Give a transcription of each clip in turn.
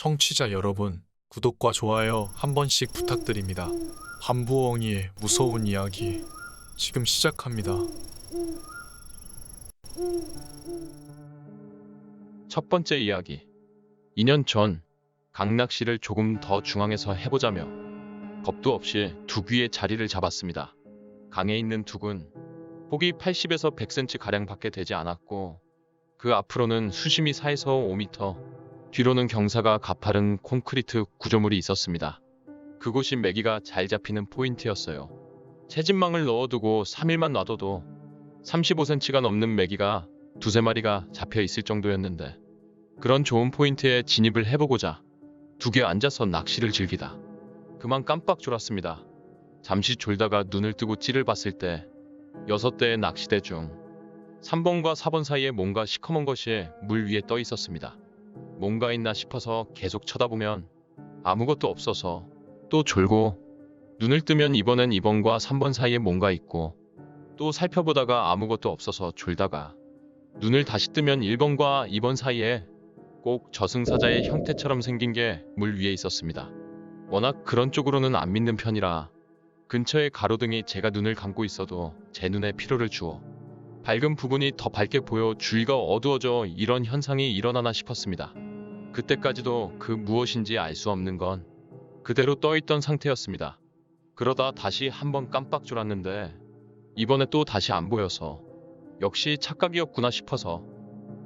청취자 여러분, 구독과 좋아요 한 번씩 부탁드립니다. 밤부엉이의 무서운 이야기 지금 시작합니다. 첫 번째 이야기. 2년 전 강낚시를 조금 더 중앙에서 해보자며 겁도 없이 둑 위에 자리를 잡았습니다. 강에 있는 둑은 폭이 80에서 100cm 가량밖에 되지 않았고 그 앞으로는 수심이 4에서 5m, 뒤로는 경사가 가파른 콘크리트 구조물이 있었습니다. 그곳이 메기가 잘 잡히는 포인트였어요. 채집망을 넣어두고 3일만 놔둬도 35cm가 넘는 메기가 두세 마리가 잡혀 있을 정도였는데 그런 좋은 포인트에 진입을 해보고자 둑에 앉아서 낚시를 즐기다 그만 깜빡 졸았습니다. 잠시 졸다가 눈을 뜨고 찌를 봤을 때 6대의 낚시대 중 3번과 4번 사이에 뭔가 시커먼 것이 물 위에 떠 있었습니다. 뭔가 있나 싶어서 계속 쳐다보면 아무것도 없어서 또 졸고 눈을 뜨면 이번엔 2번과 3번 사이에 뭔가 있고 또 살펴보다가 아무것도 없어서 졸다가 눈을 다시 뜨면 1번과 2번 사이에 꼭 저승사자의 형태처럼 생긴 게 물 위에 있었습니다. 워낙 그런 쪽으로는 안 믿는 편이라 근처에 가로등이 제가 눈을 감고 있어도 제 눈에 피로를 주어 밝은 부분이 더 밝게 보여 주위가 어두워져 이런 현상이 일어나나 싶었습니다. 그때까지도 그 무엇인지 알 수 없는 건 그대로 떠있던 상태였습니다. 그러다 다시 한번 깜빡 졸았는데 이번에 또 다시 안 보여서 역시 착각이었구나 싶어서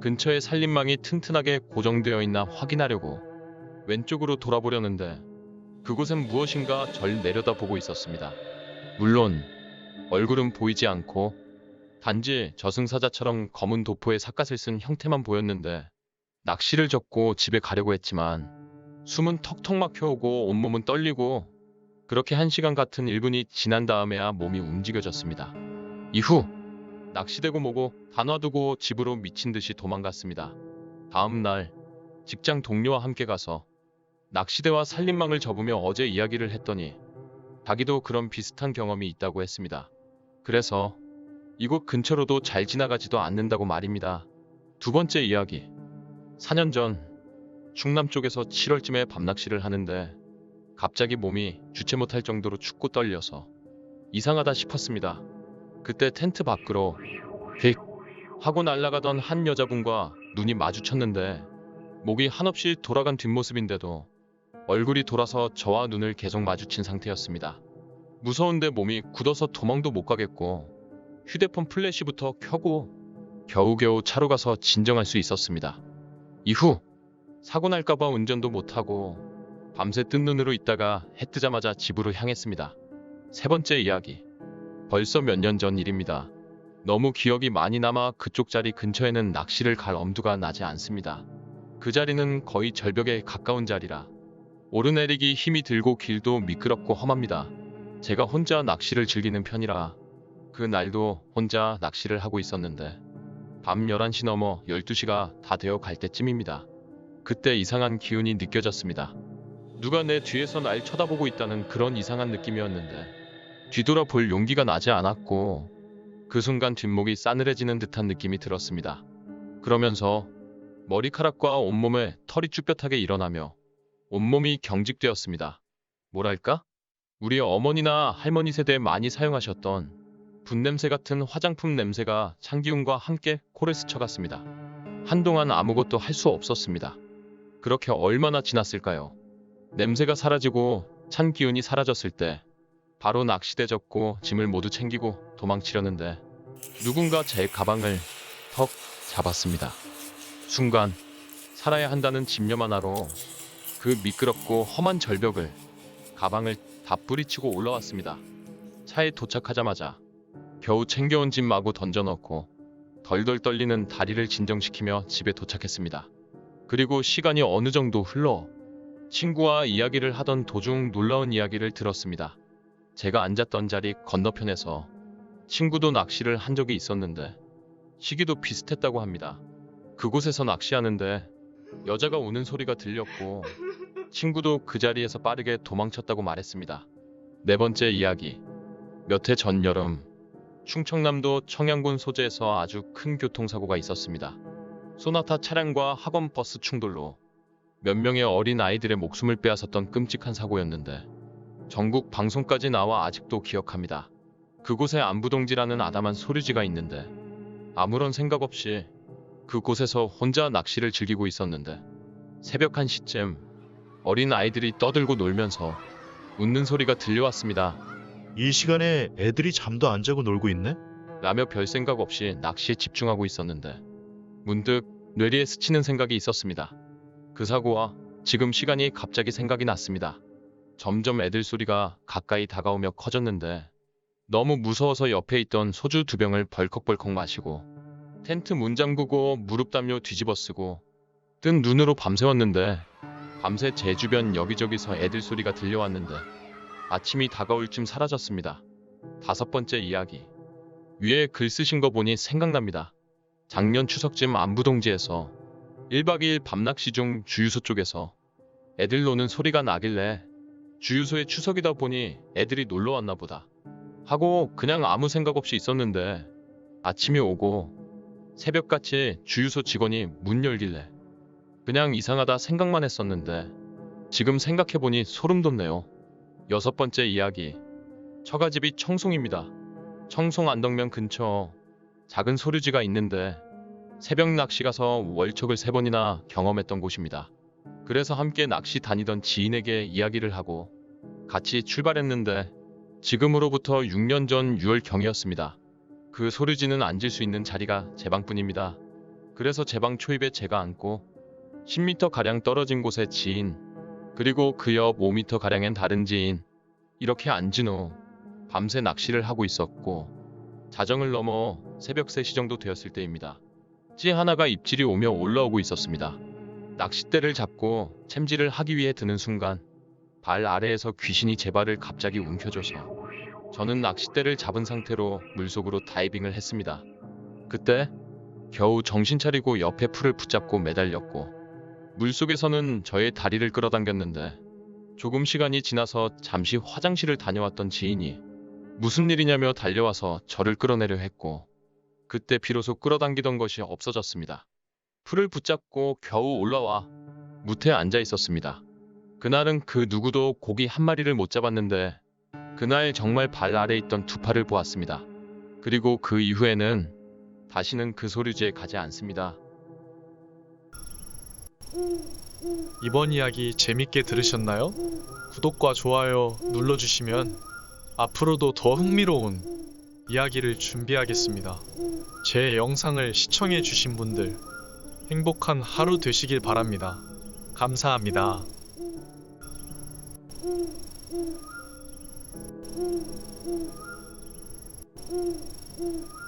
근처에 살림망이 튼튼하게 고정되어 있나 확인하려고 왼쪽으로 돌아보려는데 그곳엔 무엇인가 절 내려다보고 있었습니다. 물론 얼굴은 보이지 않고 단지 저승사자처럼 검은 도포에 삿갓을 쓴 형태만 보였는데 낚시를 접고 집에 가려고 했지만 숨은 턱턱 막혀오고 온몸은 떨리고 그렇게 1시간 같은 1분이 지난 다음에야 몸이 움직여졌습니다. 이후 낚시대고 뭐고 다 놔두고 집으로 미친 듯이 도망갔습니다. 다음 날 직장 동료와 함께 가서 낚시대와 살림망을 접으며 어제 이야기를 했더니 자기도 그런 비슷한 경험이 있다고 했습니다. 그래서 이곳 근처로도 잘 지나가지도 않는다고 말입니다. 두 번째 이야기. 4년 전 충남 쪽에서 7월쯤에 밤낚시를 하는데 갑자기 몸이 주체 못할 정도로 춥고 떨려서 이상하다 싶었습니다. 그때 텐트 밖으로 휙 하고 날아가던 한 여자분과 눈이 마주쳤는데 목이 한없이 돌아간 뒷모습인데도 얼굴이 돌아서 저와 눈을 계속 마주친 상태였습니다. 무서운데 몸이 굳어서 도망도 못 가겠고 휴대폰 플래시부터 켜고 겨우겨우 차로 가서 진정할 수 있었습니다. 이후 사고 날까봐 운전도 못하고 밤새 뜬 눈으로 있다가 해 뜨자마자 집으로 향했습니다. 세 번째 이야기. 벌써 몇 년 전 일입니다. 너무 기억이 많이 남아 그쪽 자리 근처에는 낚시를 갈 엄두가 나지 않습니다. 그 자리는 거의 절벽에 가까운 자리라 오르내리기 힘이 들고 길도 미끄럽고 험합니다. 제가 혼자 낚시를 즐기는 편이라 그 날도 혼자 낚시를 하고 있었는데 밤 11시 넘어 12시가 다 되어 갈 때쯤입니다. 그때 이상한 기운이 느껴졌습니다. 누가 내 뒤에서 날 쳐다보고 있다는 그런 이상한 느낌이었는데 뒤돌아볼 용기가 나지 않았고 그 순간 뒷목이 싸늘해지는 듯한 느낌이 들었습니다. 그러면서 머리카락과 온몸에 털이 쭈뼛하게 일어나며 온몸이 경직되었습니다. 뭐랄까? 우리 어머니나 할머니 세대에 많이 사용하셨던 분냄새 같은 화장품 냄새가 찬기운과 함께 코를 스쳐갔습니다. 한동안 아무것도 할 수 없었습니다. 그렇게 얼마나 지났을까요? 냄새가 사라지고 찬 기운이 사라졌을 때 바로 낚시대 접고 짐을 모두 챙기고 도망치려는데 누군가 제 가방을 턱 잡았습니다. 순간 살아야 한다는 집념 하나로 그 미끄럽고 험한 절벽을 가방을 다 뿌리치고 올라왔습니다. 차에 도착하자마자 겨우 챙겨온 짐 마구 던져넣고 덜덜 떨리는 다리를 진정시키며 집에 도착했습니다. 그리고 시간이 어느 정도 흘러 친구와 이야기를 하던 도중 놀라운 이야기를 들었습니다. 제가 앉았던 자리 건너편에서 친구도 낚시를 한 적이 있었는데 시기도 비슷했다고 합니다. 그곳에서 낚시하는데 여자가 우는 소리가 들렸고 친구도 그 자리에서 빠르게 도망쳤다고 말했습니다. 네 번째 이야기. 몇 해 전 여름 충청남도 청양군 소재에서 아주 큰 교통사고가 있었습니다. 소나타 차량과 학원 버스 충돌로 몇 명의 어린 아이들의 목숨을 빼앗았던 끔찍한 사고였는데 전국 방송까지 나와 아직도 기억합니다. 그곳에 안부동지라는 아담한 소류지가 있는데 아무런 생각 없이 그곳에서 혼자 낚시를 즐기고 있었는데 새벽 1시쯤 어린 아이들이 떠들고 놀면서 웃는 소리가 들려왔습니다. 이 시간에 애들이 잠도 안 자고 놀고 있네? 라며 별 생각 없이 낚시에 집중하고 있었는데 문득 뇌리에 스치는 생각이 있었습니다. 그 사고와 지금 시간이 갑자기 생각이 났습니다. 점점 애들 소리가 가까이 다가오며 커졌는데 너무 무서워서 옆에 있던 소주 2병을 벌컥벌컥 마시고 텐트 문 잠그고 무릎 담요 뒤집어 쓰고 뜬 눈으로 밤새웠는데 밤새 제 주변 여기저기서 애들 소리가 들려왔는데 아침이 다가올 쯤 사라졌습니다. 5번째 이야기. 위에 글 쓰신 거 보니 생각납니다. 작년 추석쯤 안부동지에서 1박 2일 밤낚시 중 주유소 쪽에서 애들 노는 소리가 나길래 주유소에 추석이다 보니 애들이 놀러 왔나 보다 하고 그냥 아무 생각 없이 있었는데 아침이 오고 새벽같이 주유소 직원이 문 열길래 그냥 이상하다 생각만 했었는데 지금 생각해보니 소름 돋네요. 6번째 이야기. 처가집이 청송입니다. 청송 안덕면 근처 작은 소류지가 있는데 새벽 낚시 가서 월척을 3번이나 경험했던 곳입니다. 그래서 함께 낚시 다니던 지인에게 이야기를 하고 같이 출발했는데 지금으로부터 6년 전 6월경이었습니다. 그 소류지는 앉을 수 있는 자리가 제 방뿐입니다. 그래서 제 방 초입에 제가 앉고 10m가량 떨어진 곳에 지인, 그리고 그 옆 5m가량엔 다른 지인, 이렇게 앉은 후 밤새 낚시를 하고 있었고 자정을 넘어 새벽 3시 정도 되었을 때입니다. 찌 하나가 입질이 오며 올라오고 있었습니다. 낚싯대를 잡고 챔질을 하기 위해 드는 순간 발 아래에서 귀신이 제 발을 갑자기 움켜줘서 저는 낚싯대를 잡은 상태로 물속으로 다이빙을 했습니다. 그때 겨우 정신 차리고 옆에 풀을 붙잡고 매달렸고 물속에서는 저의 다리를 끌어당겼는데 조금 시간이 지나서 잠시 화장실을 다녀왔던 지인이 무슨 일이냐며 달려와서 저를 끌어내려 했고 그때 비로소 끌어당기던 것이 없어졌습니다. 풀을 붙잡고 겨우 올라와 무태에 앉아 있었습니다. 그날은 그 누구도 고기 한 마리를 못 잡았는데 그날 정말 발 아래 있던 2팔을 보았습니다. 그리고 그 이후에는 다시는 그 소류지에 가지 않습니다. 이번 이야기 재밌게 들으셨나요? 구독과 좋아요 눌러주시면 앞으로도 더 흥미로운 이야기를 준비하겠습니다. 제 영상을 시청해주신 분들 행복한 하루 되시길 바랍니다. 감사합니다. 음.